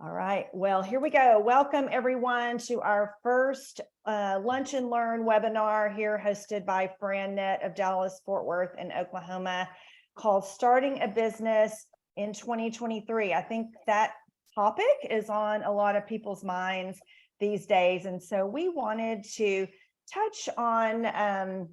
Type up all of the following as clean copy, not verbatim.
All right, well, here we go. Welcome everyone to our first Lunch and Learn webinar here hosted by FranNet of Dallas, Fort Worth, and Oklahoma, called Starting a Business in 2023. I think that topic is on a lot of people's minds these days. And so we wanted to touch on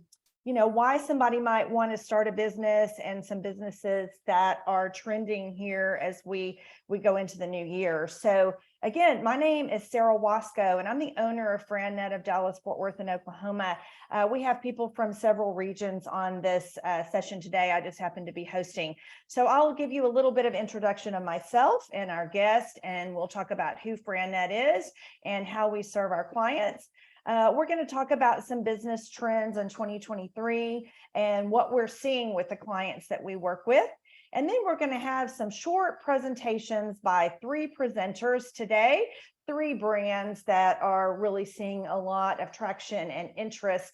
why somebody might want to start a business and some businesses that are trending here as we go into the new year. So again, my name is Sarah Wasco, and I'm the owner of FranNet of Dallas, Fort Worth, and Oklahoma. We have people from several regions on this session today. I just happen to be hosting. So I'll give you a little bit of introduction of myself and our guest, and we'll talk about who FranNet is and how we serve our clients. We're going to talk about some business trends in 2023 and what we're seeing with the clients that we work with. And then we're going to have some short presentations by three presenters today, three brands that are really seeing a lot of traction and interest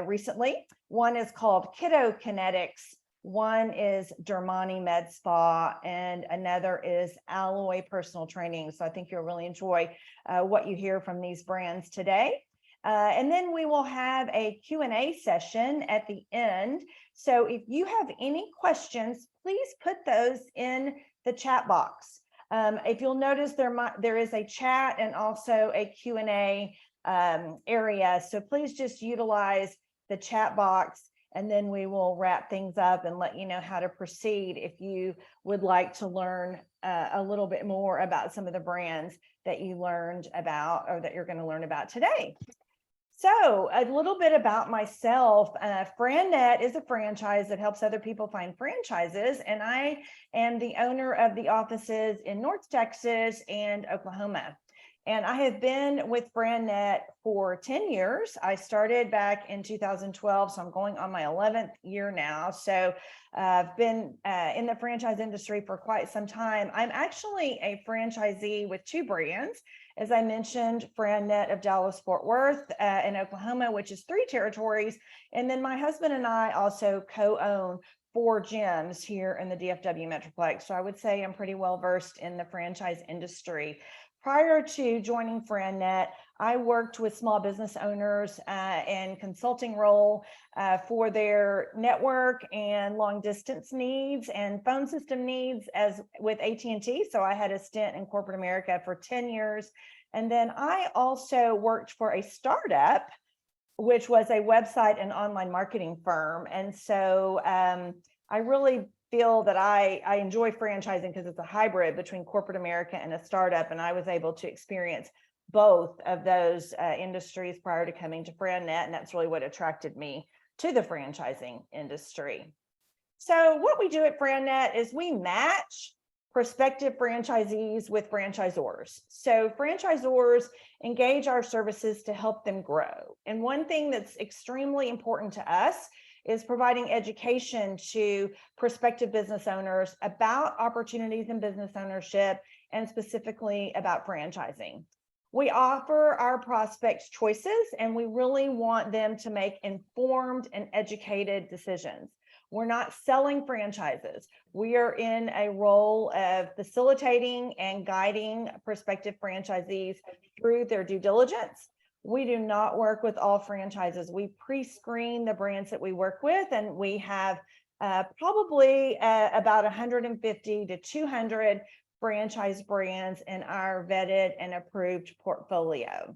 recently. One is called Ketokinetics. One is Dermani Med Spa, and another is Alloy Personal Training. So I think you'll really enjoy what you hear from these brands today. And then we will have a Q&A session at the end. So if you have any questions, please put those in the chat box. If you'll notice, there is a chat and also a Q&A area. So please just utilize the chat box, and then we will wrap things up and let you know how to proceed if you would like to learn a little bit more about some of the brands that you learned about or that you're going to learn about today. So a little bit about myself. FranNet is a franchise that helps other people find franchises, and I am the owner of the offices in North Texas and Oklahoma. And I have been with FranNet for 10 years. I started back in 2012, so I'm going on my 11th year now. So I've been in the franchise industry for quite some time. I'm actually a franchisee with two brands. As I mentioned, FranNet of Dallas, Fort Worth in Oklahoma, which is 3 territories. And then my husband and I also co-own 4 gyms here in the DFW Metroplex. So I would say I'm pretty well versed in the franchise industry. Prior to joining FranNet, I worked with small business owners in consulting role for their network and long distance needs and phone system needs as with AT&T. So I had a stint in corporate America for 10 years. And then I also worked for a startup, which was a website and online marketing firm. And so I really feel that I enjoy franchising because it's a hybrid between corporate America and a startup. And I was able to experience both of those industries prior to coming to FranNet. And that's really what attracted me to the franchising industry. So what we do at FranNet is we match prospective franchisees with franchisors. So franchisors engage our services to help them grow. And one thing that's extremely important to us is providing education to prospective business owners about opportunities in business ownership and specifically about franchising. We offer our prospects choices, and we really want them to make informed and educated decisions. We're not selling franchises. We are in a role of facilitating and guiding prospective franchisees through their due diligence. We do not work with all franchises. We pre-screen the brands that we work with, and we have probably about 150 to 200 franchise brands in our vetted and approved portfolio.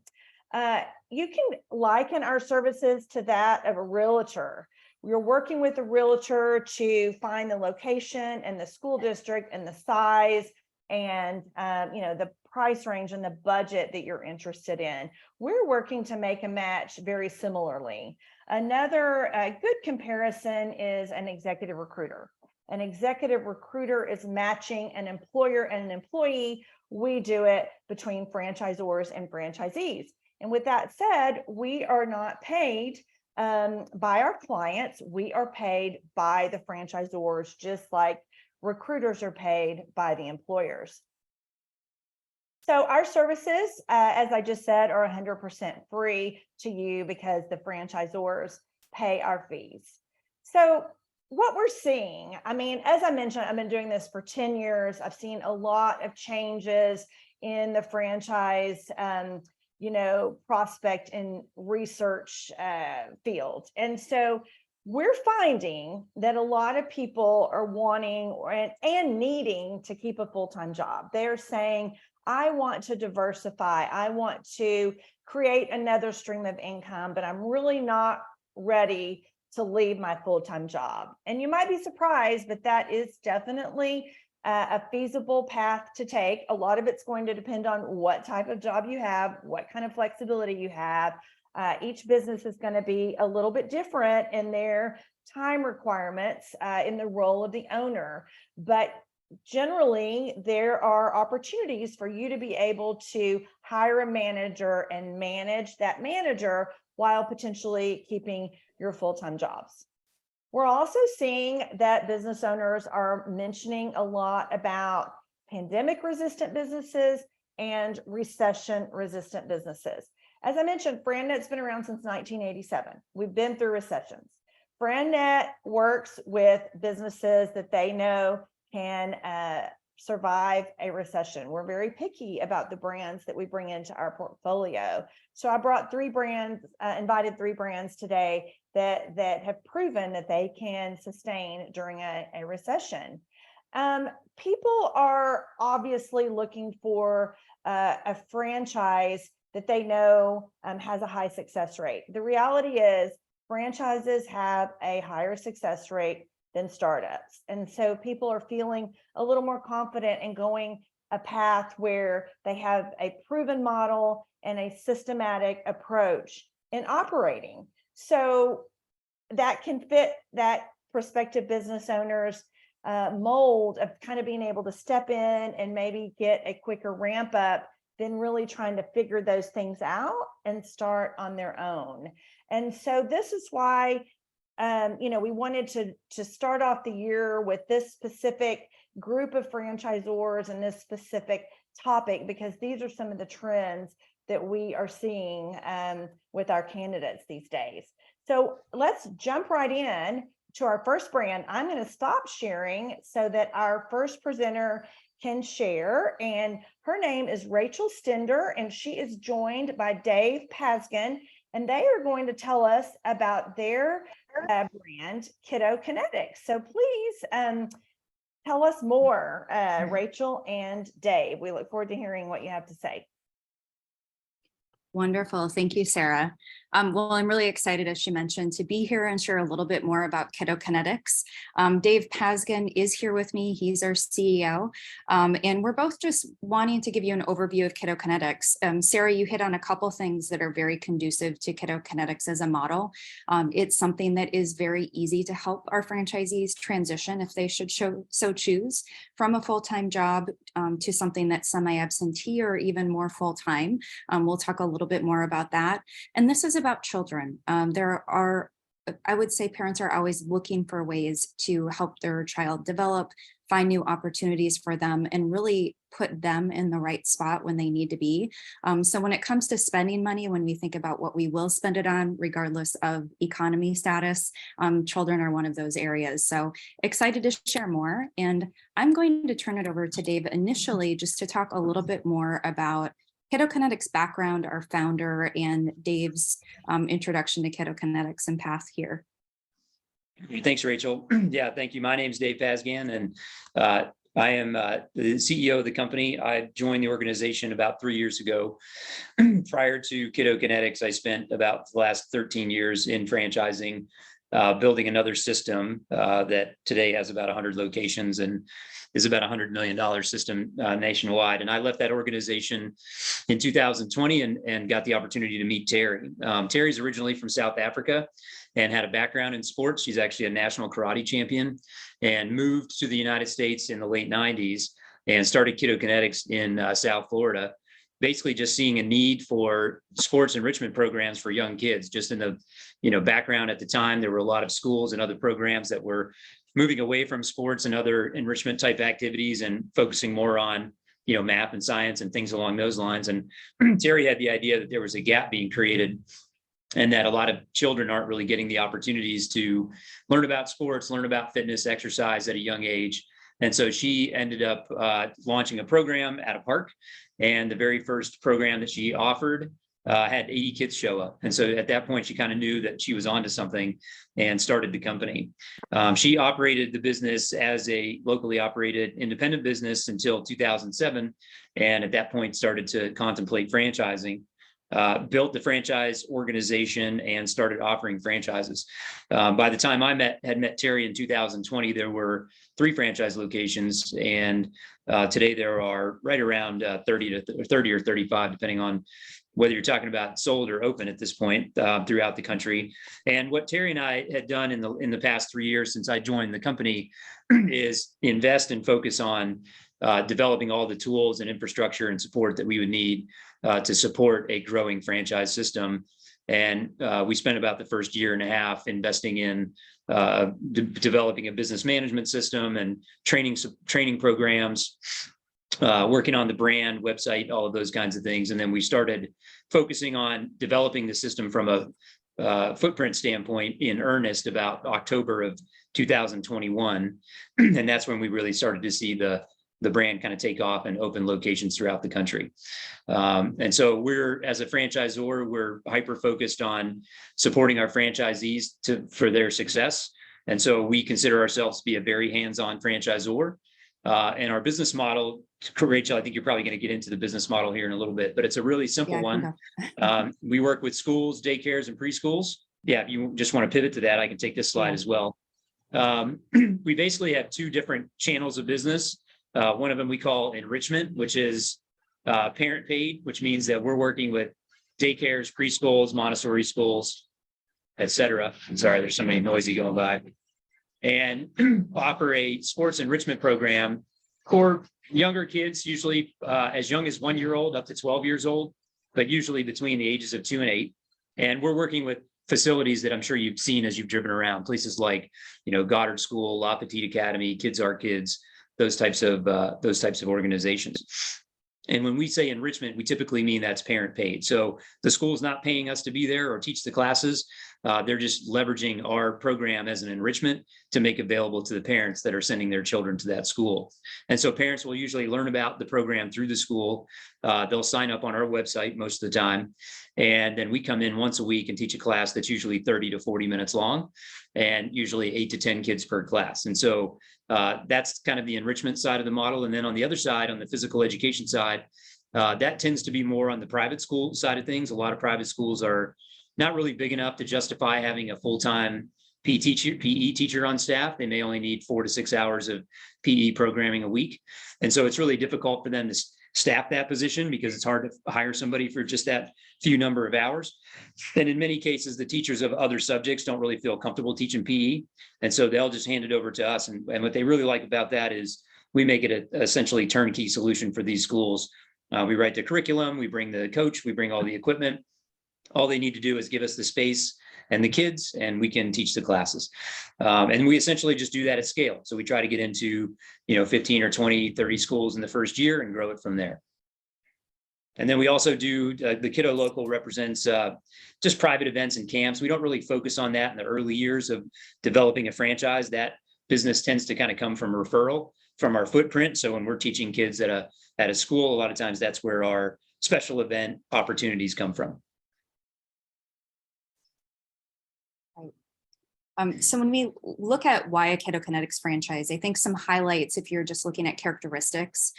You can liken our services to that of a realtor. We're working with a realtor to find the location and the school district and the size and the price range and the budget that you're interested in. We're working to make a match very similarly. Another good comparison is an executive recruiter. An executive recruiter is matching an employer and an employee. We do it between franchisors and franchisees. And with that said, we are not paid by our clients. We are paid by the franchisors, just like recruiters are paid by the employers. So our services, as I just said, are 100% free to you because the franchisors pay our fees. So what we're seeing, I mean, as I mentioned, I've been doing this for 10 years. I've seen a lot of changes in the franchise, prospect and research field. And so we're finding that a lot of people are wanting and needing to keep a full-time job. They're saying, I want to diversify. I want to create another stream of income, but I'm really not ready to leave my full-time job. And you might be surprised, but that is definitely a feasible path to take. A lot of it's going to depend on what type of job you have, what kind of flexibility you have. Each business is going to be a little bit different in their time requirements, in the role of the owner. But generally, there are opportunities for you to be able to hire a manager and manage that manager while potentially keeping your full-time jobs. We're also seeing that business owners are mentioning a lot about pandemic-resistant businesses and recession-resistant businesses. As I mentioned, FranNet's been around since 1987. We've been through recessions. FranNet works with businesses that they know can survive a recession. We're very picky about the brands that we bring into our portfolio. So I brought invited three brands today that have proven that they can sustain during a recession. People are obviously looking for a franchise that they know has a high success rate. The reality is franchises have a higher success rate than startups. And so people are feeling a little more confident in going a path where they have a proven model and a systematic approach in operating. So that can fit that prospective business owner's mold of kind of being able to step in and maybe get a quicker ramp up than really trying to figure those things out and start on their own. And so this is why we wanted to start off the year with this specific group of franchisors and this specific topic, because these are some of the trends that we are seeing with our candidates these days. So let's jump right in to our first brand. I'm going to stop sharing so that our first presenter can share. And her name is Rachel Stender, and she is joined by Dave Pasgan, and they are going to tell us about their brand, Kiddo Kinetics. So please tell us more, Rachel and Dave. We look forward to hearing what you have to say. Wonderful. Thank you, Sarah. Well, I'm really excited, as she mentioned, to be here and share a little bit more about Kiddo Kinetics. Dave Pasgan is here with me. He's our CEO. And we're both just wanting to give you an overview of Kiddo Kinetics. Sarah, you hit on a couple things that are very conducive to Kiddo Kinetics as a model. It's something that is very easy to help our franchisees transition, if they should so choose, from a full-time job to something that's semi-absentee or even more full-time. We'll talk a little bit more about that. And this is about children. I would say parents are always looking for ways to help their child develop, find new opportunities for them, and really put them in the right spot when they need to be. So when it comes to spending money, when we think about what we will spend it on, regardless of economy status, children are one of those areas. So excited to share more. And I'm going to turn it over to Dave initially just to talk a little bit more about Kiddo Kinetics background, our founder, and Dave's introduction to Kiddo Kinetics and path here. Thanks, Rachel. Yeah, thank you. My name is Dave Pasgan, and I am the CEO of the company. I joined the organization about 3 years ago. Prior to Kiddo Kinetics, I spent about the last 13 years in franchising, building another system that today has about 100 locations and is about $100 million system nationwide. And I left that organization in 2020 and got the opportunity to meet Terry. Terry's originally from South Africa and had a background in sports. She's actually a national karate champion and moved to the United States in the late 90s and started Kiddo Kinetics in South Florida, basically just seeing a need for sports enrichment programs for young kids. Just in the background at the time, there were a lot of schools and other programs that were moving away from sports and other enrichment type activities and focusing more on math and science and things along those lines. And Terry had the idea that there was a gap being created and that a lot of children aren't really getting the opportunities to learn about sports, learn about fitness, exercise at a young age. And so she ended up launching a program at a park. And the very first program that she offered had 80 kids show up. And so at that point, she kind of knew that she was onto something and started the company. She operated the business as a locally operated independent business until 2007. And at that point, started to contemplate franchising. Built the franchise organization and started offering franchises. By the time I had met Terry in 2020, there were 3 franchise locations, and today there are right around 30 or 35, depending on whether you're talking about sold or open at this point throughout the country. And what Terry and I had done in the past 3 years since I joined the company is invest and focus on developing all the tools and infrastructure and support that we would need to support a growing franchise system. And we spent about the first year and a half investing in developing a business management system and training programs, working on the brand, website, all of those kinds of things. And then we started focusing on developing the system from a footprint standpoint in earnest about October of 2021. And that's when we really started to see the brand kind of take off and open locations throughout the country. And so as a franchisor, we're hyper focused on supporting our franchisees for their success. And so we consider ourselves to be a very hands-on franchisor. And our business model, Rachel, I think you're probably going to get into the business model here in a little bit, but it's a really simple one. We work with schools, daycares, and preschools. Yeah, if you just want to pivot to that, I can take this slide as well. We basically have 2 different channels of business. One of them we call enrichment, which is parent paid, which means that we're working with daycares, preschools, Montessori schools, et cetera. I'm sorry, there's somebody noisy going by. And offer a sports enrichment program for younger kids, usually as young as 1 year old up to 12 years old, but usually between the ages of 2 and 8. And we're working with facilities that I'm sure you've seen as you've driven around, places like, Goddard School, La Petite Academy, Kids Are Kids, those types of organizations. And when we say enrichment, we typically mean that's parent paid. So the school's not paying us to be there or teach the classes. They're just leveraging our program as an enrichment to make available to the parents that are sending their children to that school. And so parents will usually learn about the program through the school. They'll sign up on our website most of the time. And then we come in once a week and teach a class that's usually 30 to 40 minutes long and usually 8 to 10 kids per class. And so that's kind of the enrichment side of the model. And then on the other side, on the physical education side, that tends to be more on the private school side of things. A lot of private schools are not really big enough to justify having a full-time PE teacher on staff. They may only need 4 to 6 hours of PE programming a week. And so it's really difficult for them to staff that position because it's hard to hire somebody for just that few number of hours. And in many cases, the teachers of other subjects don't really feel comfortable teaching PE. And so they'll just hand it over to us. And what they really like about that is we make it a essentially turnkey solution for these schools. We write the curriculum, we bring the coach, we bring all the equipment. All they need to do is give us the space and the kids, and we can teach the classes. And we essentially just do that at scale. So we try to get into, 15 or 20, 30 schools in the first year and grow it from there. And then we also do, the Kiddo Local represents just private events and camps. We don't really focus on that in the early years of developing a franchise. That business tends to kind of come from referral from our footprint. So when we're teaching kids at a school, a lot of times that's where our special event opportunities come from. So when we look at why a Kiddo Kinetics franchise, I think some highlights, if you're just looking at characteristics,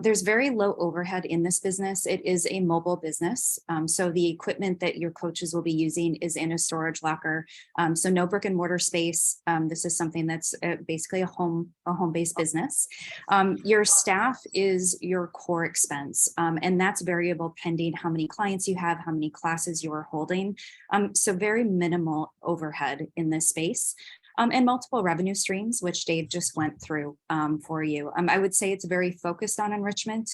there's very low overhead in this business. It is a mobile business. So the equipment that your coaches will be using is in a storage locker. So no brick and mortar space. This is something that's basically a home-based business. Your staff is your core expense, and that's variable pending how many clients you have, how many classes you are holding. So very minimal overhead in this space, and multiple revenue streams, which Dave just went through for you. I would say it's very focused on enrichment.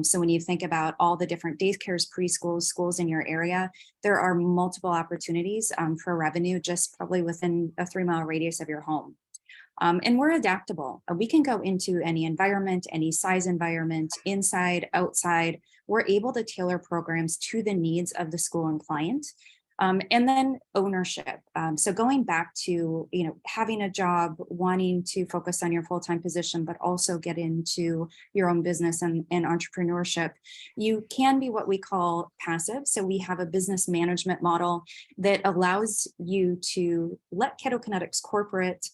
So when you think about all the different daycares, preschools, schools in your area, there are multiple opportunities for revenue just probably within a 3-mile radius of your home. And we're adaptable. We can go into any environment, any size environment, inside, outside. We're able to tailor programs to the needs of the school and client. And then ownership. So going back to, having a job, wanting to focus on your full-time position, but also get into your own business and entrepreneurship, you can be what we call passive. So we have a business management model that allows you to let Ketokinetics corporate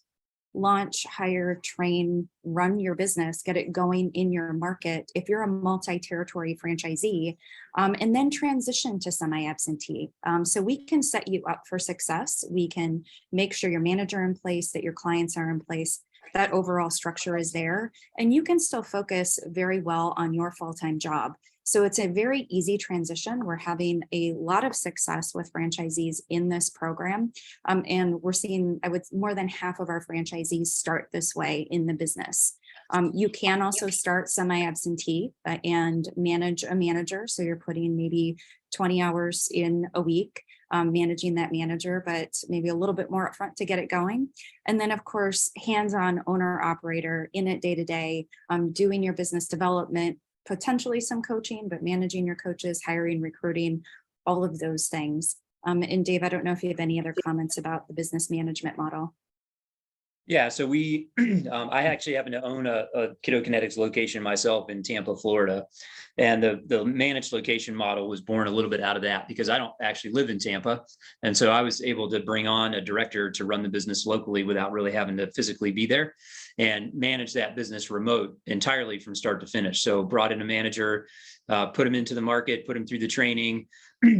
launch, hire, train, run your business, get it going in your market if you're a multi-territory franchisee, and then transition to semi-absentee. So we can set you up for success. We can make sure your manager in place, that your clients are in place, that overall structure is there, and you can still focus very well on your full-time job. So it's a very easy transition. We're having a lot of success with franchisees in this program. And we're seeing, more than half of our franchisees start this way in the business. You can also start semi-absentee and manage a manager. So you're putting maybe 20 hours in a week, managing that manager, but maybe a little bit more upfront to get it going. And then of course, hands-on owner operator in it day to day, doing your business development, potentially some coaching, but managing your coaches, hiring, recruiting, all of those things. And Dave, I don't know if you have any other comments about the business management model. Yeah, so I actually happen to own a Ketokinetics location myself in Tampa, Florida. And the managed location model was born a little bit out of that because I don't actually live in Tampa. And so I was able to bring on a director to run the business locally without really having to physically be there and manage that business remote entirely from start to finish. So brought in a manager, put him into the market, put him through the training,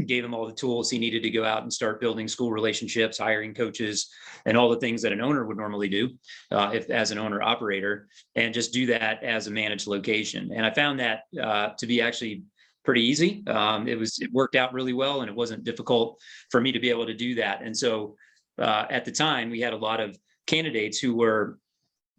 gave him all the tools he needed to go out and start building school relationships, hiring coaches, and all the things that an owner would normally do if as an owner operator, and just do that as a managed location. And I found that to be actually pretty easy. It worked out really well, and it wasn't difficult for me to be able to do that. And so at the time, we had a lot of candidates who were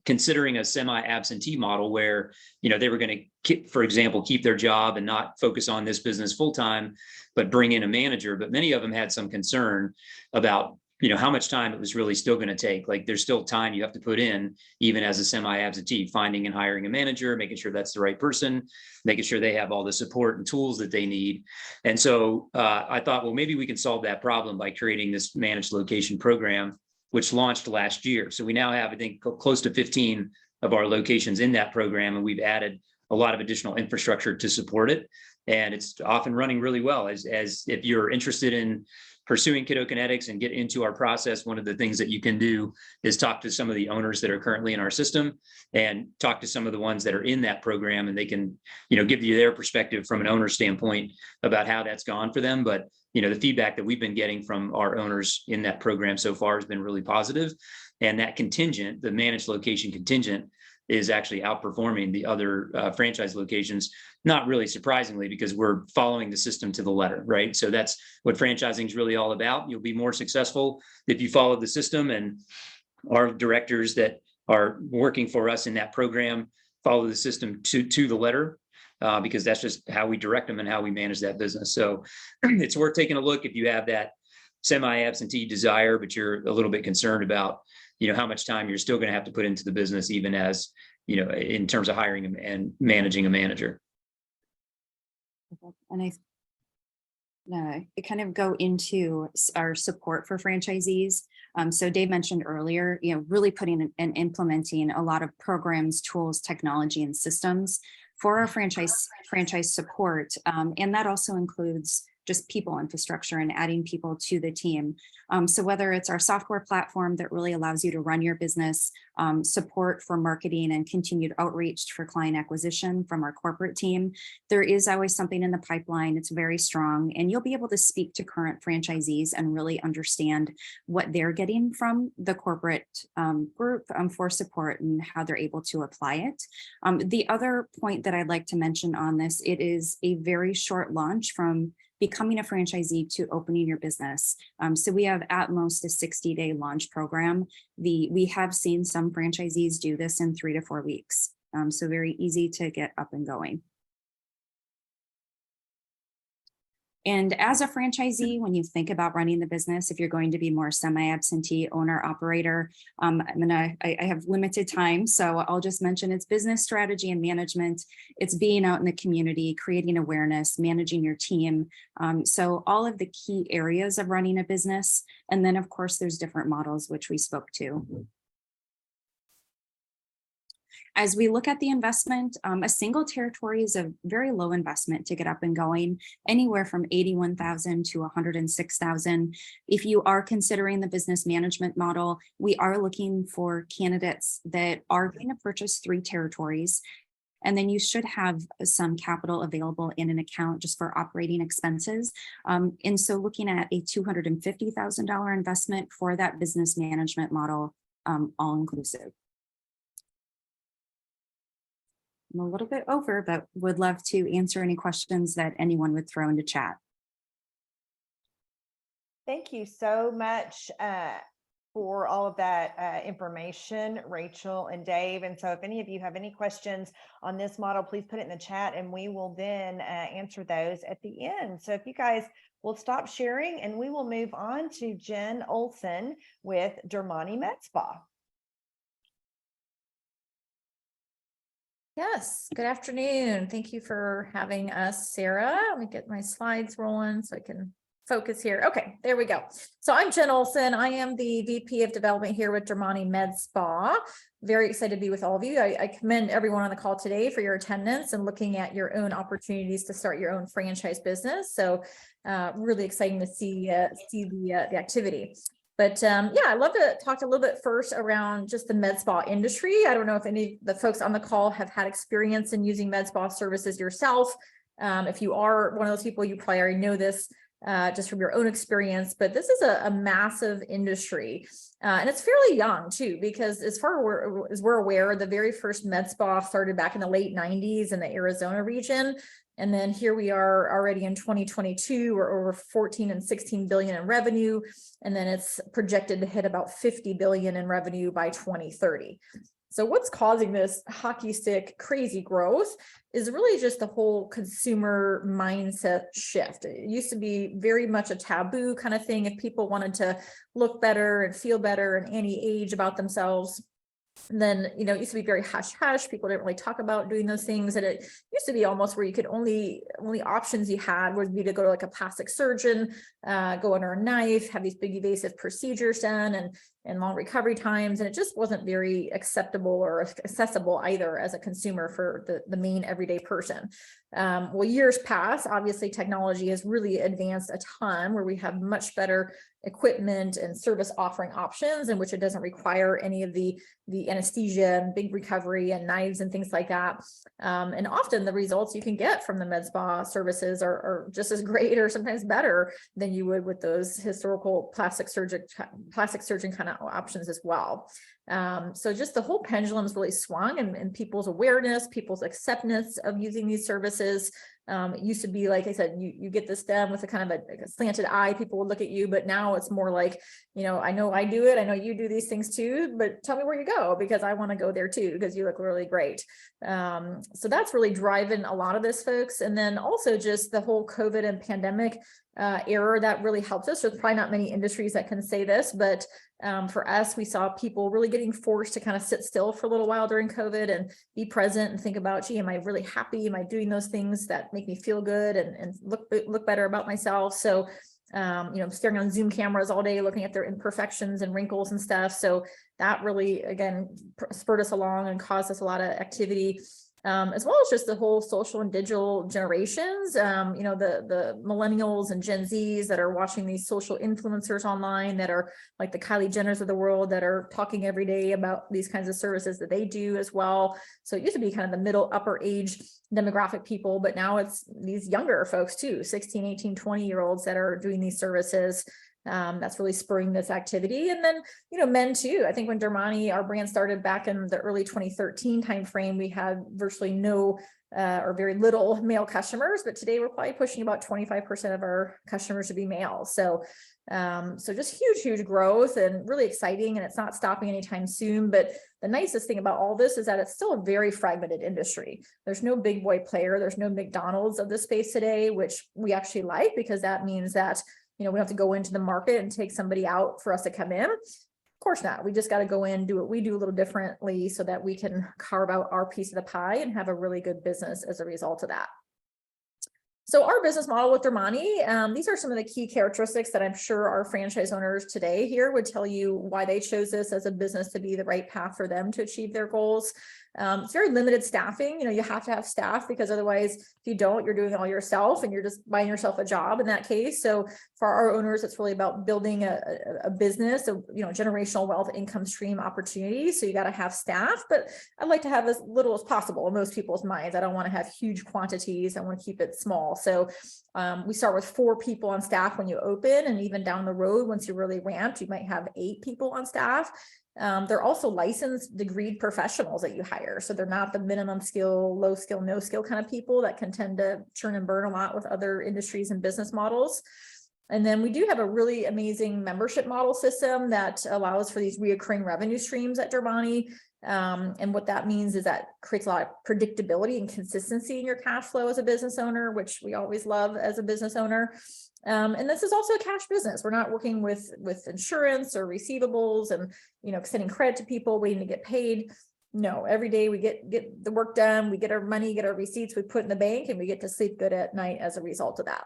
considering a semi-absentee model where, they were going to, for example, keep their job and not focus on this business full-time, but bring in a manager. But many of them had some concern about, how much time it was really still going to take. Like there's still time you have to put in, even as a semi-absentee, finding and hiring a manager, making sure that's the right person, making sure they have all the support and tools that they need. And so I thought, well, maybe we can solve that problem by creating this managed location program, which launched last year. So we now have, I think, close to 15 of our locations in that program, and we've added a lot of additional infrastructure to support it. And it's often running really well. As if you're interested in pursuing Ketokinetics and get into our process, one of the things that you can do is talk to some of the owners that are currently in our system and talk to some of the ones that are in that program, and they can, give you their perspective from an owner standpoint about how that's gone for them. But the feedback that we've been getting from our owners in that program so far has been really positive. And that contingent, the managed location contingent, is actually outperforming the other franchise locations, not really surprisingly, because we're following the system to the letter, right? So that's what franchising is really all about. You'll be more successful if you follow the system, and our directors that are working for us in that program follow the system to the letter. Because that's just how we direct them and how we manage that business. So it's worth taking a look if you have that semi-absentee desire, but you're a little bit concerned about, how much time you're still going to have to put into the business, even as, in terms of hiring and managing a manager. And I kind of go into our support for franchisees. So Dave mentioned earlier, really putting and implementing a lot of programs, tools, technology, and systems for our franchise support. And that also includes just people infrastructure and adding people to the team. So whether it's our software platform that really allows you to run your business, support for marketing and continued outreach for client acquisition from our corporate team, there is always something in the pipeline. It's very strong, and you'll be able to speak to current franchisees and really understand what they're getting from the corporate group for support and how they're able to apply it. The other point that I'd like to mention on this, it is a very short launch from becoming a franchisee to opening your business. So we have at most a 60-day launch program. We have seen some franchisees do this in 3 to 4 weeks. So very easy to get up and going. And as a franchisee, when you think about running the business, if you're going to be more semi-absentee owner operator, I have limited time, so I'll just mention it's business strategy and management. It's being out in the community, creating awareness, managing your team. So all of the key areas of running a business. And then of course, there's different models, which we spoke to. As we look at the investment, a single territory is a very low investment to get up and going, anywhere from $81,000 to $106,000. If you are considering the business management model, we are looking for candidates that are going to purchase 3 territories. And then you should have some capital available in an account just for operating expenses. And so looking at a $250,000 investment for that business management model, all inclusive. I'm a little bit over, but would love to answer any questions that anyone would throw into chat. Thank you so much for all of that information, Rachel and Dave. And so if any of you have any questions on this model, please put it in the chat and we will then answer those at the end. So if you guys will stop sharing and we will move on to Jen Olson with Dermani Med Spa. Yes, good afternoon. Thank you for having us, Sarah. Let me get my slides rolling so I can focus here. Okay, there we go. So I'm Jen Olson. I am the VP of Development here with Dermani Med Spa. Very excited to be with all of you. I commend everyone on the call today for your attendance and looking at your own opportunities to start your own franchise business. So really exciting to see the activity. But yeah, I'd love to talk a little bit first around just the med spa industry. I don't know if any of the folks on the call have had experience in using med spa services yourself. If you are one of those people, you probably already know this just from your own experience, but this is a massive industry. And it's fairly young too, because as far as we're aware, the very first med spa started back in the late 90s in the Arizona region. And then here we are already in 2022, we're over 14 and 16 billion in revenue. And then it's projected to hit about 50 billion in revenue by 2030. So what's causing this hockey stick crazy growth is really just the whole consumer mindset shift. It used to be very much a taboo kind of thing. If people wanted to look better and feel better and anti-age about themselves, then, you know, it used to be very hush hush. People didn't really talk about doing those things. And it used to be almost where you could only options you had would be to go to like a plastic surgeon, go under a knife, have these big invasive procedures done and long recovery times. And it just wasn't very acceptable or accessible either as a consumer for the main everyday person. Well, years pass, obviously technology has really advanced a ton where we have much better equipment and service offering options in which it doesn't require any of the anesthesia and big recovery and knives and things like that. And often the results you can get from the med spa services are just as great or sometimes better than you would with those historical plastic surgeon kind of options as well. So just the whole pendulum is really swung and people's awareness, people's acceptance of using these services. It used to be, like I said, you get this done with a kind of a slanted eye, people would look at you, but now it's more like, you know I do it, I know you do these things too, but tell me where you go because I want to go there too, because you look really great. So that's really driving a lot of this, folks. And then also just the whole COVID and pandemic era that really helps us. There's probably not many industries that can say this, but for us, we saw people really getting forced to kind of sit still for a little while during COVID and be present and think about, gee, am I really happy? Am I doing those things that make me feel good and look better about myself? So, staring on Zoom cameras all day, looking at their imperfections and wrinkles and stuff. So that really, again, spurred us along and caused us a lot of activity. As well as just the whole social and digital generations, the millennials and Gen Zs that are watching these social influencers online that are like the Kylie Jenners of the world that are talking every day about these kinds of services that they do as well. So it used to be kind of the middle upper age demographic people, but now it's these younger folks too, 16, 18, 20-year-olds that are doing these services. That's really spurring this activity. And then, men too. I think when Dermani, our brand, started back in the early 2013 timeframe, we had virtually no or very little male customers, but today we're probably pushing about 25% of our customers to be male. So So just huge growth and really exciting, and it's not stopping anytime soon. But the nicest thing about all this is that it's still a very fragmented industry. There's no big boy player. There's no McDonald's of the space today, which we actually like, because that means that, we don't have to go into the market and take somebody out for us to come in. Of course not. We just got to go in, do what we do a little differently so that we can carve out our piece of the pie and have a really good business as a result of that. So our business model with Dermani, these are some of the key characteristics that I'm sure our franchise owners today here would tell you why they chose this as a business to be the right path for them to achieve their goals. It's very limited staffing. You have to have staff, because otherwise, if you don't, you're doing it all yourself and you're just buying yourself a job in that case. So for our owners, it's really about building a business, generational wealth income stream opportunities. So you got to have staff, but I'd like to have as little as possible in most people's minds. I don't want to have huge quantities. I want to keep it small. So we start with 4 people on staff when you open, and even down the road, once you're really ramped, you might have 8 people on staff. They're also licensed, degreed professionals that you hire. So they're not the minimum skill, low skill, no skill kind of people that can tend to churn and burn a lot with other industries and business models. And then we do have a really amazing membership model system that allows for these reoccurring revenue streams at Dermani. And what that means is that creates a lot of predictability and consistency in your cash flow as a business owner, which we always love as a business owner. And this is also a cash business. We're not working with insurance or receivables and, extending credit to people waiting to get paid. No, every day we get the work done, we get our money, get our receipts, we put in the bank, and we get to sleep good at night as a result of that.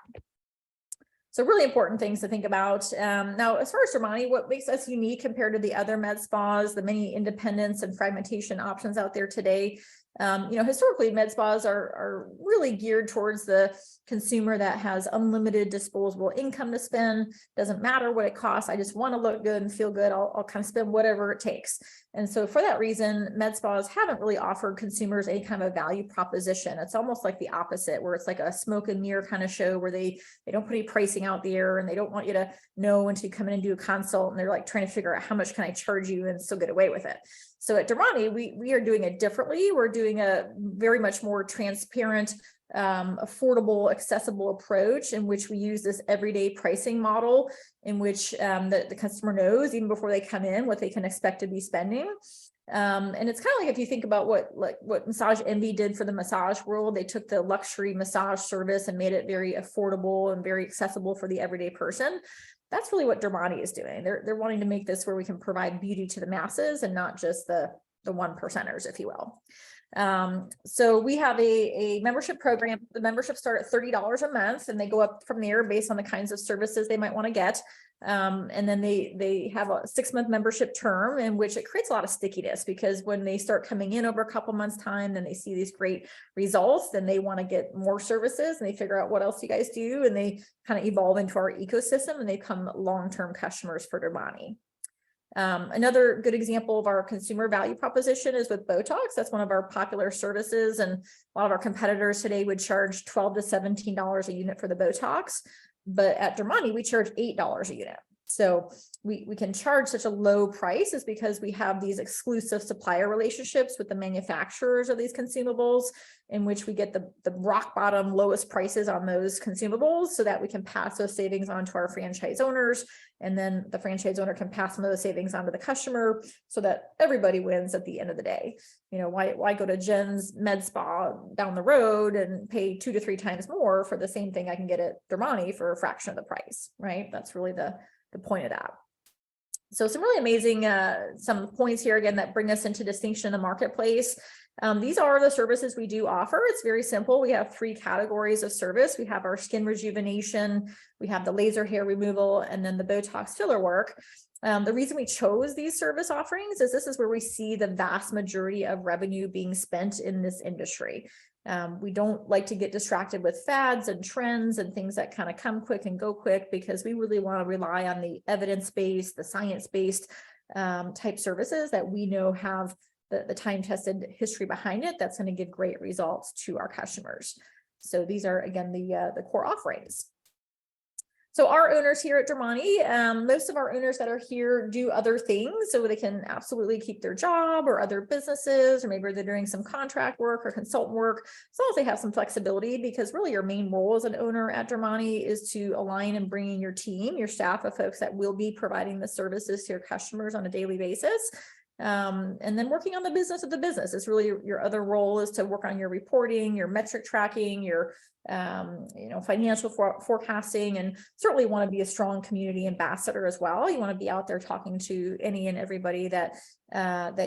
So really important things to think about. Now, as far as Dermani, what makes us unique compared to the other med spas, the many independence and fragmentation options out there today, historically med spas are really geared towards the consumer that has unlimited disposable income to spend. Doesn't matter what it costs. I just want to look good and feel good. I'll kind of spend whatever it takes. And so for that reason, med spas haven't really offered consumers any kind of value proposition. It's almost like the opposite, where it's like a smoke and mirror kind of show where they don't put any pricing out there, and they don't want you to know until you come in and do a consult, and they're like trying to figure out how much can I charge you and still get away with it. So at Dermani, we are doing it differently. We're doing a very much more transparent, affordable, accessible approach in which we use this everyday pricing model in which the customer knows even before they come in what they can expect to be spending. And it's kind of like if you think about what Massage Envy did for the massage world. They took the luxury massage service and made it very affordable and very accessible for the everyday person. That's really what Dermani is doing. They're wanting to make this where we can provide beauty to the masses and not just the 1%ers, if you will. So we have a membership program. The memberships start at $30 a month, and they go up from there based on the kinds of services they might want to get. And then they have a 6-month membership term in which it creates a lot of stickiness, because when they start coming in over a couple months time, then they see these great results, then they want to get more services, and they figure out what else you guys do, and they kind of evolve into our ecosystem, and they become long-term customers for Dermani. Another good example of our consumer value proposition is with Botox. That's one of our popular services, and a lot of our competitors today would charge $12 to $17 a unit for the Botox, but at Dermani we charge $8 a unit. So we can charge such a low price is because we have these exclusive supplier relationships with the manufacturers of these consumables, in which we get the rock bottom lowest prices on those consumables, so that we can pass those savings on to our franchise owners. And then the franchise owner can pass some of those savings on to the customer, so that everybody wins at the end of the day. Why go to Jen's Med Spa down the road and pay 2 to 3 times more for the same thing I can get at Dermani for a fraction of the price, right? That's really the point of that. So some really amazing, some points here again that bring us into distinction in the marketplace. These are the services we do offer. It's very simple. We have 3 categories of service. We have our skin rejuvenation, we have the laser hair removal, and then the Botox filler work. The reason we chose these service offerings is this is where we see the vast majority of revenue being spent in this industry. We don't like to get distracted with fads and trends and things that kind of come quick and go quick, because we really want to rely on the evidence-based, the science-based type services that we know have the time-tested history behind it that's going to give great results to our customers. So these are, again, the core offerings. So our owners here at Dramani, most of our owners that are here do other things, so they can absolutely keep their job or other businesses, or maybe they're doing some contract work or consultant work, as long as they have some flexibility, because really your main role as an owner at Dramani is to align and bring in your team, your staff of folks that will be providing the services to your customers on a daily basis. And then working on the business of the business is really your other role, is to work on your reporting, your metric tracking, your financial forecasting, and certainly want to be a strong community ambassador as well. You want to be out there talking to any and everybody that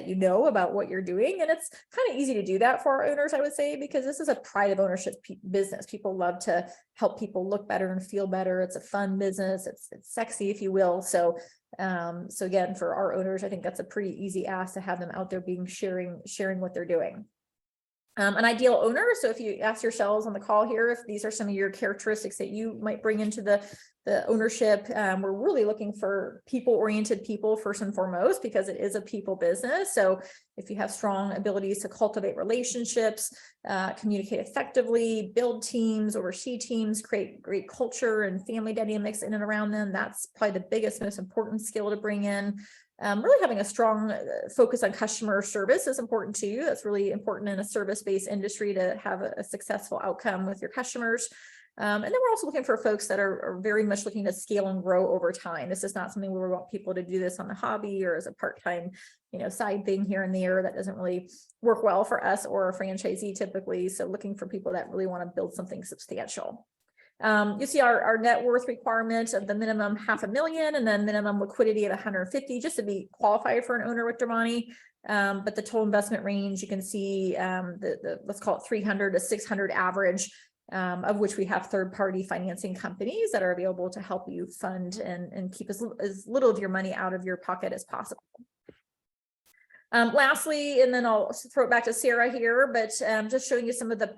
you know about what you're doing. And it's kind of easy to do that for our owners, I would say, because this is a pride of ownership business. People love to help people look better and feel better. It's a fun business. It's sexy, if you will. So again, for our owners, I think that's a pretty easy ask to have them out there sharing what they're doing. An ideal owner. So if you ask yourselves on the call here, if these are some of your characteristics that you might bring into the ownership, we're really looking for people-oriented people first and foremost, because it is a people business. So if you have strong abilities to cultivate relationships, communicate effectively, build teams, oversee teams, create great culture and family dynamics in and around them, that's probably the biggest, most important skill to bring in. Really having a strong focus on customer service is important too. That's really important in a service-based industry to have a successful outcome with your customers. And then we're also looking for folks that are very much looking to scale and grow over time. This is not something where we want people to do this on a hobby or as a part-time, side thing here and there. That doesn't really work well for us or a franchisee typically. So looking for people that really want to build something substantial. You see our net worth requirement of the minimum $500,000 and then minimum liquidity of 150, just to be qualified for an owner with Dramani. But the total investment range, you can see the let's call it 300 to 600 average, of which we have third-party financing companies that are available to help you fund and keep as little of your money out of your pocket as possible. Lastly, and then I'll throw it back to Sarah here, but just showing you some of the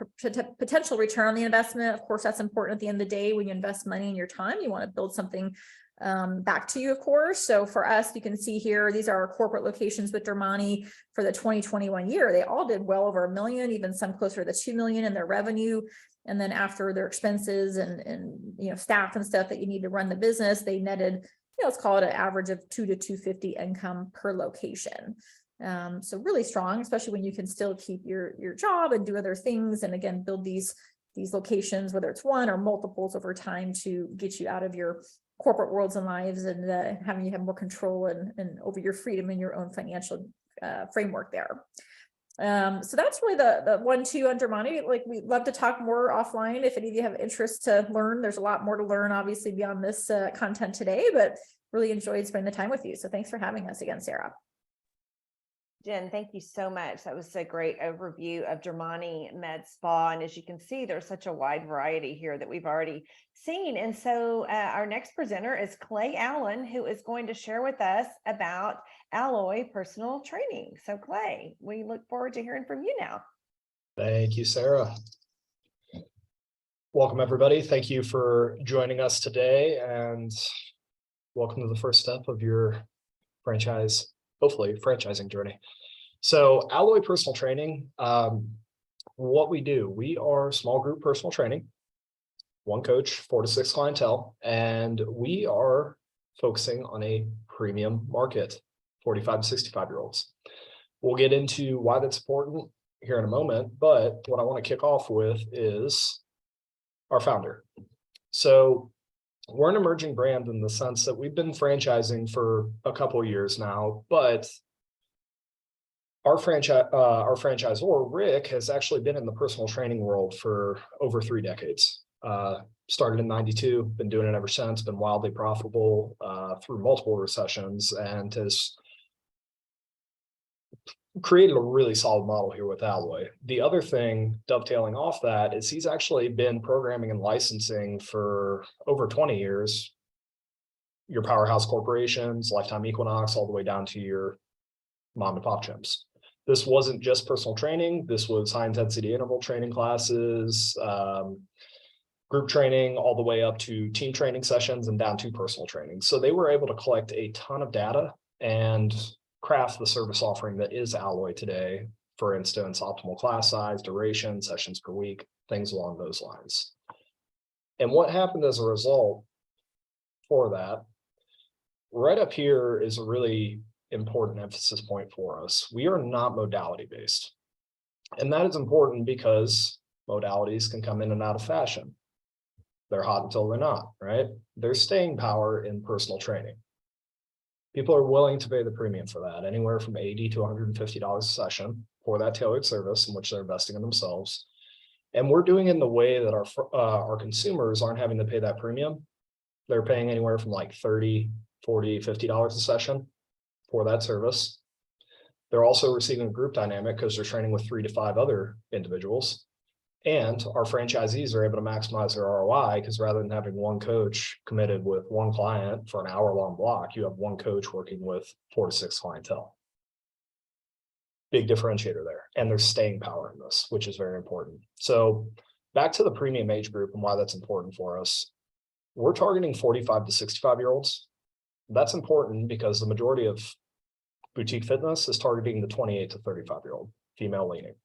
potential return on the investment. Of course, that's important at the end of the day. When you invest money and your time, you want to build something back to you, of course. So for us, you can see here, these are our corporate locations with Dramani for the 2021 year. They all did well over $1 million, even some closer to $2 million in their revenue. And then after their expenses and staff and stuff that you need to run the business, they netted, let's call it an average of $200 to $250 income per location. So really strong, especially when you can still keep your job and do other things. And again, build these locations, whether it's one or multiples over time, to get you out of your corporate worlds and lives and having you have more control and over your freedom and your own financial framework there. So that's really the 1-2 on Dramani. Like, we'd love to talk more offline if any of you have interest to learn. There's a lot more to learn, obviously, beyond this content today, but really enjoyed spending the time with you. So thanks for having us again, Sarah. Jen, thank you so much. That was a great overview of Dramani Med Spa. And as you can see, there's such a wide variety here that we've already seen. And so our next presenter is Clay Allen, who is going to share with us about Alloy Personal Training. So Clay, we look forward to hearing from you now. Thank you, Sarah. Welcome, everybody. Thank you for joining us today, and welcome to the first step of your franchise, hopefully franchising journey. So Alloy Personal Training, what we do, we are small group personal training, one coach, 4 to 6 clientele, and we are focusing on a premium market, 45 to 65-year-olds. We'll get into why that's important here in a moment, but what I want to kick off with is our founder. So we're an emerging brand in the sense that we've been franchising for a couple of years now, but our franchisor, Rick, has actually been in the personal training world for over 3 decades. Started in '92, been doing it ever since, been wildly profitable through multiple recessions, and has created a really solid model here with Alloy. The other thing, dovetailing off that, is he's actually been programming and licensing for over 20 years. Your powerhouse corporations, Lifetime Equinox, all the way down to your mom and pop gyms. This wasn't just personal training. This was high intensity interval training classes, group training, all the way up to team training sessions and down to personal training. So they were able to collect a ton of data and craft the service offering that is Alloy today. For instance, optimal class size, duration, sessions per week, things along those lines. And what happened as a result for that, right up here is a really important emphasis point for us. We are not modality based. And that is important because modalities can come in and out of fashion. They're hot until they're not, right? There's staying power in personal training. People are willing to pay the premium for that, anywhere from $80 to $150 a session for that tailored service in which they're investing in themselves. And we're doing it in the way that our consumers aren't having to pay that premium. They're paying anywhere from like $30, $40, $50 a session for that service. They're also receiving a group dynamic because they're training with 3 to 5 other individuals. And our franchisees are able to maximize their ROI because rather than having one coach committed with one client for an hour-long block, you have one coach working with 4 to 6 clientele. Big differentiator there. And there's staying power in this, which is very important. So back to the premium age group and why that's important for us. We're targeting 45 to 65-year-olds. That's important because the majority of boutique fitness is targeting the 28 to 35-year-old female leaning.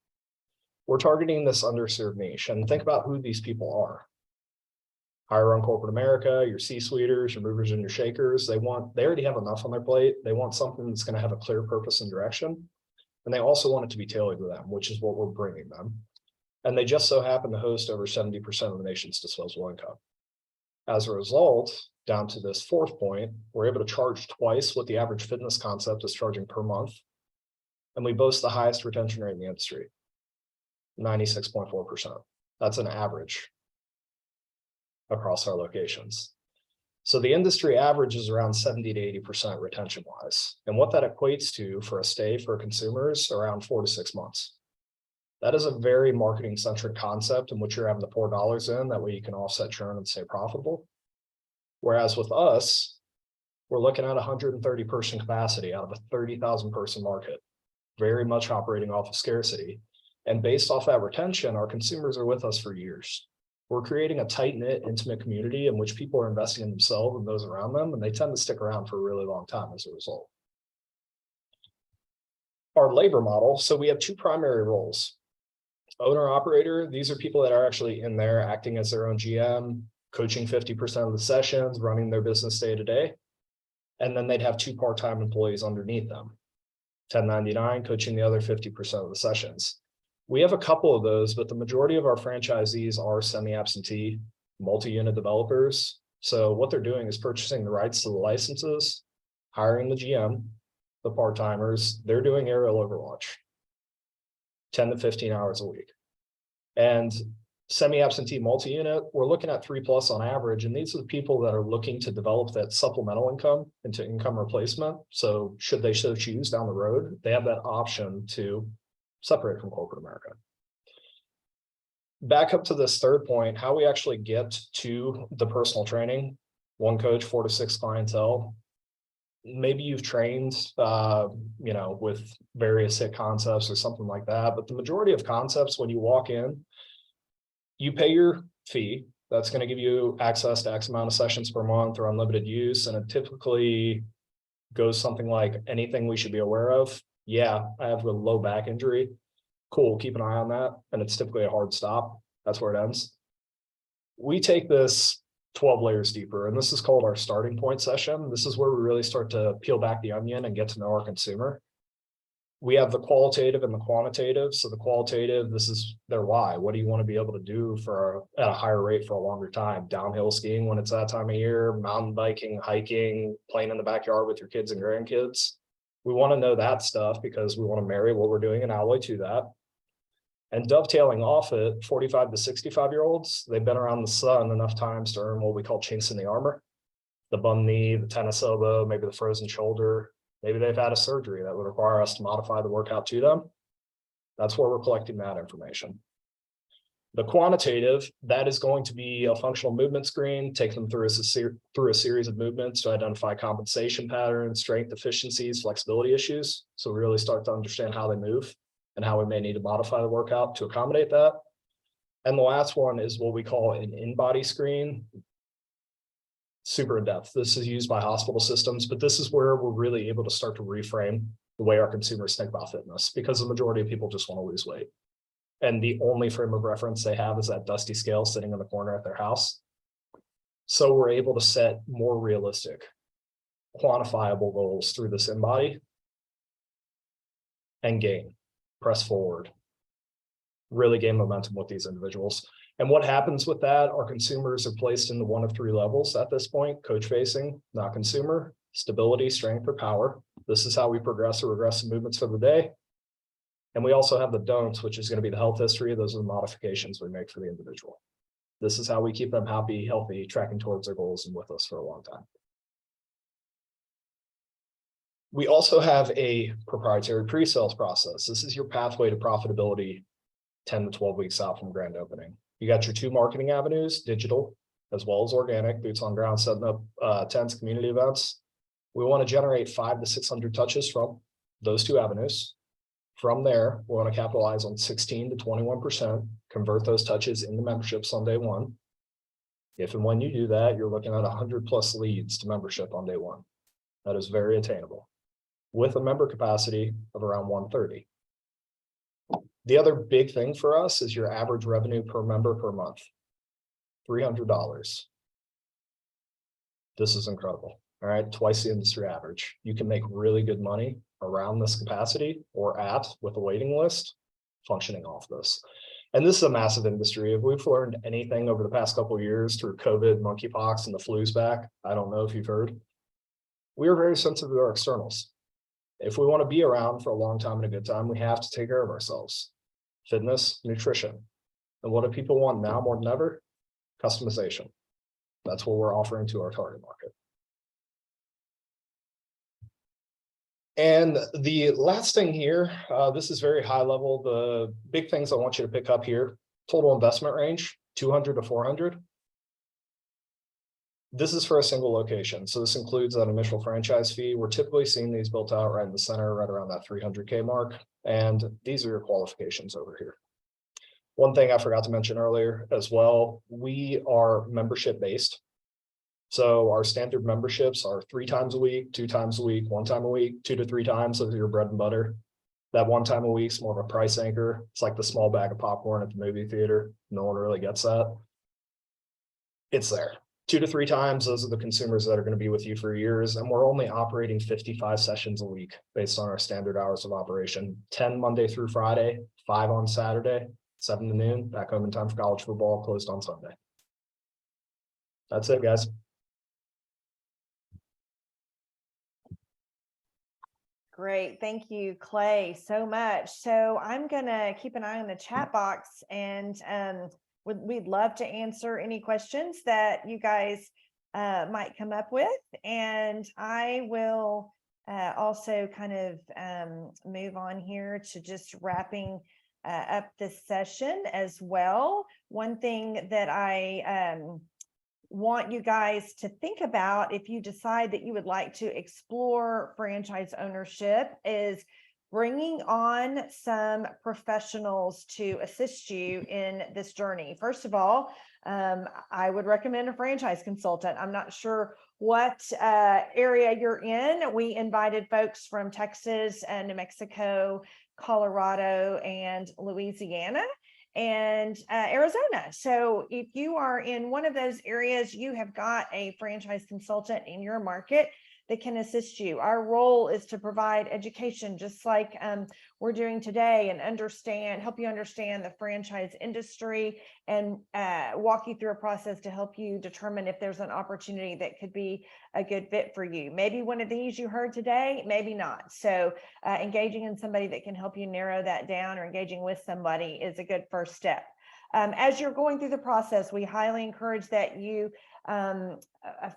We're targeting this underserved niche, and think about who these people are. Higher run corporate America, your C-suiters, your movers and your shakers, they already have enough on their plate. They want something that's going to have a clear purpose and direction. And they also want it to be tailored to them, which is what we're bringing them. And they just so happen to host over 70% of the nation's disposable income. As a result, down to this fourth point, we're able to charge twice what the average fitness concept is charging per month. And we boast the highest retention rate in the industry, 96.4%. That's an average across our locations. So the industry average is around 70 to 80% retention wise. And what that equates to for a stay for consumers around 4 to 6 months. That is a very marketing centric concept in which you're having to pour dollars in. That way you can offset churn and stay profitable. Whereas with us, we're looking at 130 person capacity out of a 30,000 person market, very much operating off of scarcity. And based off that retention, our consumers are with us for years. We're creating a tight-knit, intimate community in which people are investing in themselves and those around them, and they tend to stick around for a really long time as a result. Our labor model, so we have 2 primary roles. Owner operator, these are people that are actually in there acting as their own GM, coaching 50% of the sessions, running their business day to day. And then they'd have 2 part-time employees underneath them, 1099 coaching the other 50% of the sessions. We have a couple of those, but the majority of our franchisees are semi-absentee, multi-unit developers. So what they're doing is purchasing the rights to the licenses, hiring the GM, the part-timers, they're doing aerial overwatch, 10 to 15 hours a week. And semi-absentee multi-unit, we're looking at 3+ on average. And these are the people that are looking to develop that supplemental income into income replacement. So should they so choose down the road, they have that option to separate from corporate America. Back up to this third point, how we actually get to the personal training, 1 coach, 4 to 6 clientele. Maybe you've trained, with various HIIT concepts or something like that, but the majority of concepts, when you walk in, you pay your fee. That's going to give you access to X amount of sessions per month or unlimited use. And it typically goes something like anything we should be aware of. Yeah, I have a low back injury. Cool, keep an eye on that. And it's typically a hard stop. That's where it ends. We take this 12 layers deeper, and this is called our starting point session. This is where we really start to peel back the onion and get to know our consumer. We have the qualitative and the quantitative. So the qualitative, this is their why. What do you want to be able to do at a higher rate for a longer time? Downhill skiing when it's that time of year, mountain biking, hiking, playing in the backyard with your kids and grandkids. We want to know that stuff because we want to marry what we're doing in Alloy to that. And dovetailing off it, 45 to 65-year-olds, they've been around the sun enough times to earn what we call chinks in the armor. The bum knee, the tennis elbow, maybe the frozen shoulder. Maybe they've had a surgery that would require us to modify the workout to them. That's where we're collecting that information. The quantitative, that is going to be a functional movement screen, take them through a series of movements to identify compensation patterns, strength deficiencies, flexibility issues. So we really start to understand how they move and how we may need to modify the workout to accommodate that. And the last one is what we call an in-body screen. Super in depth. This is used by hospital systems, but this is where we're really able to start to reframe the way our consumers think about fitness, because the majority of people just want to lose weight. And the only frame of reference they have is that dusty scale sitting in the corner at their house. So we're able to set more realistic, quantifiable goals through this embody and press forward, really gain momentum with these individuals. And what happens with that? Our consumers are placed into one of 3 levels at this point: coach facing, not consumer, stability, strength, or power. This is how we progress or regress the movements for the day. And we also have the don'ts, which is going to be the health history. Those are the modifications we make for the individual. This is how we keep them happy, healthy, tracking towards their goals and with us for a long time. We also have a proprietary pre-sales process. This is your pathway to profitability 10 to 12 weeks out from grand opening. You got your 2 marketing avenues, digital as well as organic, boots on ground, setting up tents, community events. We want to generate 500 to 600 touches from those 2 avenues. From there, we want to capitalize on 16 to 21%, convert those touches into memberships on day 1. If and when you do that, you're looking at 100+ leads to membership on day 1. That is very attainable with a member capacity of around 130. The other big thing for us is your average revenue per member per month, $300. This is incredible. All right, twice the industry average. You can make really good money around this capacity or at with a waiting list functioning off this. And this is a massive industry. If we've learned anything over the past couple of years through COVID, monkeypox, and the flu's back, I don't know if you've heard, we are very sensitive to our externals. If we want to be around for a long time and a good time, we have to take care of ourselves. Fitness, nutrition. And what do people want now more than ever? Customization. That's what we're offering to our target market. And the last thing here, this is very high level. The big things I want you to pick up here: total investment range, 200 to 400. This is for a single location. So this includes that initial franchise fee. We're typically seeing these built out right in the center, right around that 300K mark. And these are your qualifications over here. One thing I forgot to mention earlier as well, we are membership based. So our standard memberships are 3 times a week, 2 times a week, 1 time a week, 2 to 3 times. Those are your bread and butter. That 1 time a week is more of a price anchor. It's like the small bag of popcorn at the movie theater. No one really gets that. It's there. 2 to 3 times, those are the consumers that are going to be with you for years. And we're only operating 55 sessions a week based on our standard hours of operation: 10 Monday through Friday, 5 on Saturday, 7 to noon, back home in time for college football, closed on Sunday. That's it, guys. Great. Thank you, Clay, so much. So I'm going to keep an eye on the chat box, and we'd love to answer any questions that you guys might come up with. And I will also kind of move on here to just wrapping up this session as well. One thing that I want you guys to think about if you decide that you would like to explore franchise ownership is bringing on some professionals to assist you in this journey. First of all, I would recommend a franchise consultant. I'm not sure what area you're in. We invited folks from Texas and New Mexico, Colorado, and Louisiana, and Arizona. So if you are in one of those areas, you have got a franchise consultant in your market that can assist you. Our role is to provide education, just like we're doing today, and help you understand the franchise industry, and walk you through a process to help you determine if there's an opportunity that could be a good fit for you. Maybe one of these you heard today, maybe not. So engaging in somebody that can help you narrow that down, or engaging with somebody, is a good first step. As you're going through the process, we highly encourage that you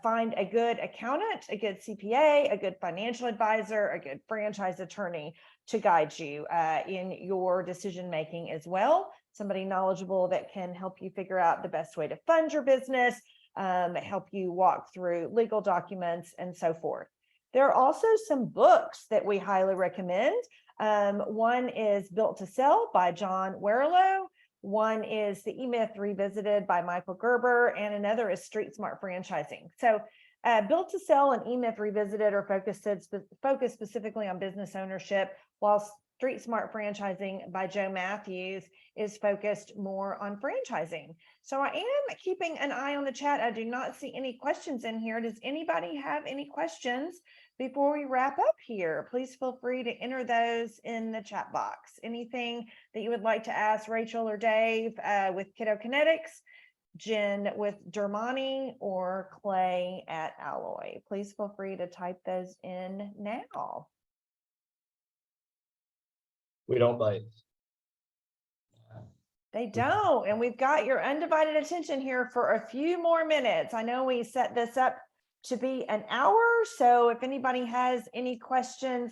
find a good accountant, a good CPA, a good financial advisor, a good franchise attorney to guide you in your decision making as well. Somebody knowledgeable that can help you figure out the best way to fund your business, help you walk through legal documents, and so forth. There are also some books that we highly recommend. One is Built to Sell by John Warrillow. One is The E-Myth Revisited by Michael Gerber, and another is Street Smart Franchising. So Built to Sell and E-Myth Revisited are focused specifically on business ownership, whilst Street Smart Franchising by Joe Matthews is focused more on franchising. So I am keeping an eye on the chat. I do not see any questions in here. Does anybody have any questions before we wrap up here? Please feel free to enter those in the chat box. Anything that you would like to ask Rachel or Dave with Kiddo Kinetics, Jen with Dermani, or Clay at Alloy? Please feel free to type those in now. We don't bite. They don't, and we've got your undivided attention here for a few more minutes. I know we set this up to be an hour, so if anybody has any questions,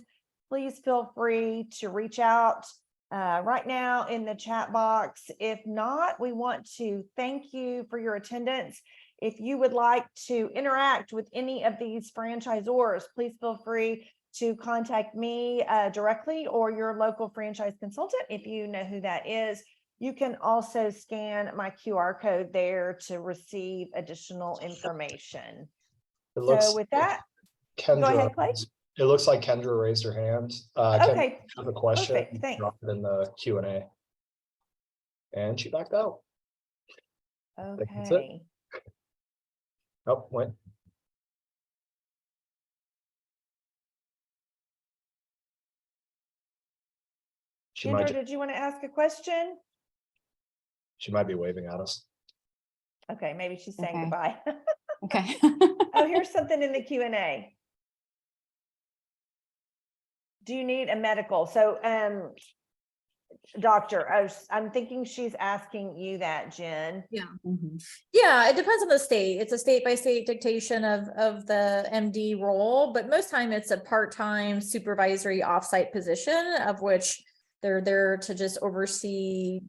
please feel free to reach out right now in the chat box. If not, we want to thank you for your attendance. If you would like to interact with any of these franchisors, please feel free to contact me directly or your local franchise consultant if you know who that is. You can also scan my QR code there to receive additional information. It looks So with that, Kendra, go ahead, Clay. It looks like Kendra raised her hand. Kendra, Okay, I have a question. perfect, thanks. Drop it in the Q&A. And she backed out. think that's it. Okay. Oh, wait. She Kendra, might, did you want to ask a question? she might be waving at us. Okay, maybe she's saying Okay. goodbye. Okay. Oh, here's something in the Q&A. Do you need a medical? So, doctor, I'm thinking she's asking you that, Jen. Mhm. Yeah, it depends on the state. It's a state by state dictation of the MD role, but most time it's a part-time supervisory offsite position of which they're there to just oversee,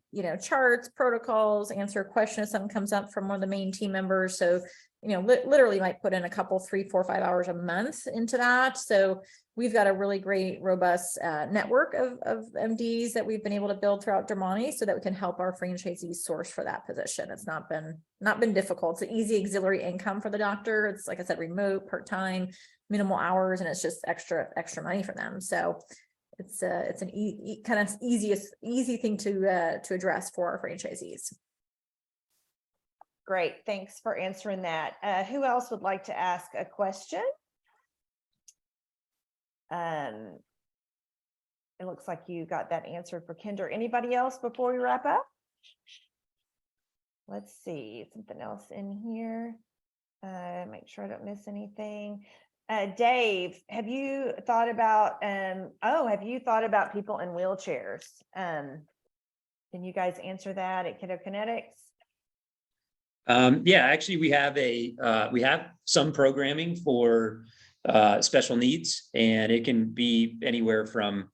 charts, protocols, answer a question if something comes up from one of the main team members. So, literally might put in a couple, 3, 4, 5 hours a month into that. So we've got a really great, robust network of MDs that we've been able to build throughout Dermani so that we can help our franchisees source for that position. It's not been difficult. It's an easy auxiliary income for the doctor. It's, like I said, remote, part-time, minimal hours, and it's just extra money for them. So it's an easy thing to address for our franchisees. Great, thanks for answering that. Who else would like to ask a question? It looks like you got that answered for Kendra. Anybody else before we wrap up? Let's see, something else in here. Make sure I don't miss anything. Dave, have you thought about people in wheelchairs? Can you guys answer that at Kiddo Kinetics? Yeah, actually, we have some programming for special needs, and it can be anywhere from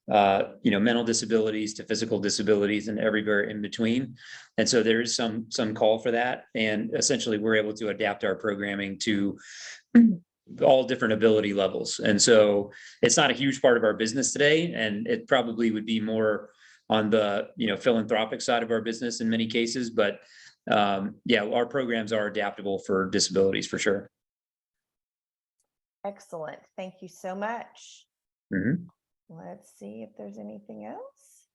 mental disabilities to physical disabilities and everywhere in between. And so there is some call for that, and essentially we're able to adapt our programming to all different ability levels. And so it's not a huge part of our business today, and it probably would be more on the philanthropic side of our business in many cases, but yeah, our programs are adaptable for disabilities for sure. Excellent. Thank you so much. Mm-hmm. Let's see if there's anything else.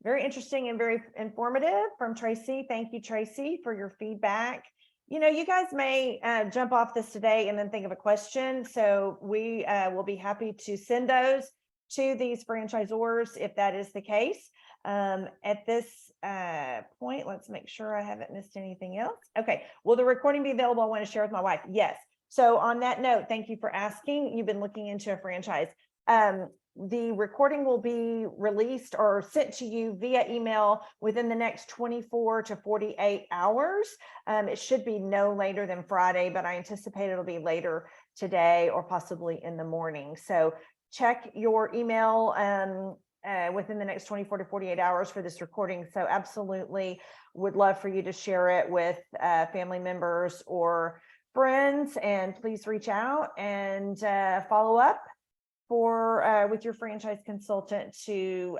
Very interesting and very informative from Tracy. Thank you, Tracy, for your feedback. You guys may jump off this today and then think of a question. So we will be happy to send those to these franchisors if that is the case. At this point, let's make sure I haven't missed anything else. Okay, will the recording be available? I want to share with my wife. Yes. So on that note, thank you for asking. You've been looking into a franchise. The recording will be released or sent to you via email within the next 24 to 48 hours. It should be no later than Friday, but I anticipate it'll be later today or possibly in the morning. So check your email within the next 24 to 48 hours for this recording. So absolutely would love for you to share it with family members or friends, and please reach out and follow up with your franchise consultant to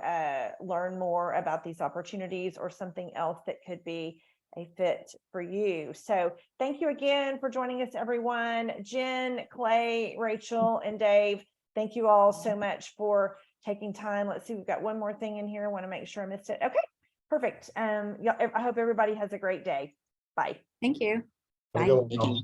learn more about these opportunities or something else that could be a fit for you. So thank you again for joining us, everyone. Jen, Clay, Rachel, and Dave, Thank you all so much for taking time. Let's see, we've got one more thing in here. I want to make sure I missed it. Okay, perfect. Yeah, I hope everybody has a great day. Bye. Thank you. Have a good Bye. one, Thank y'all. you.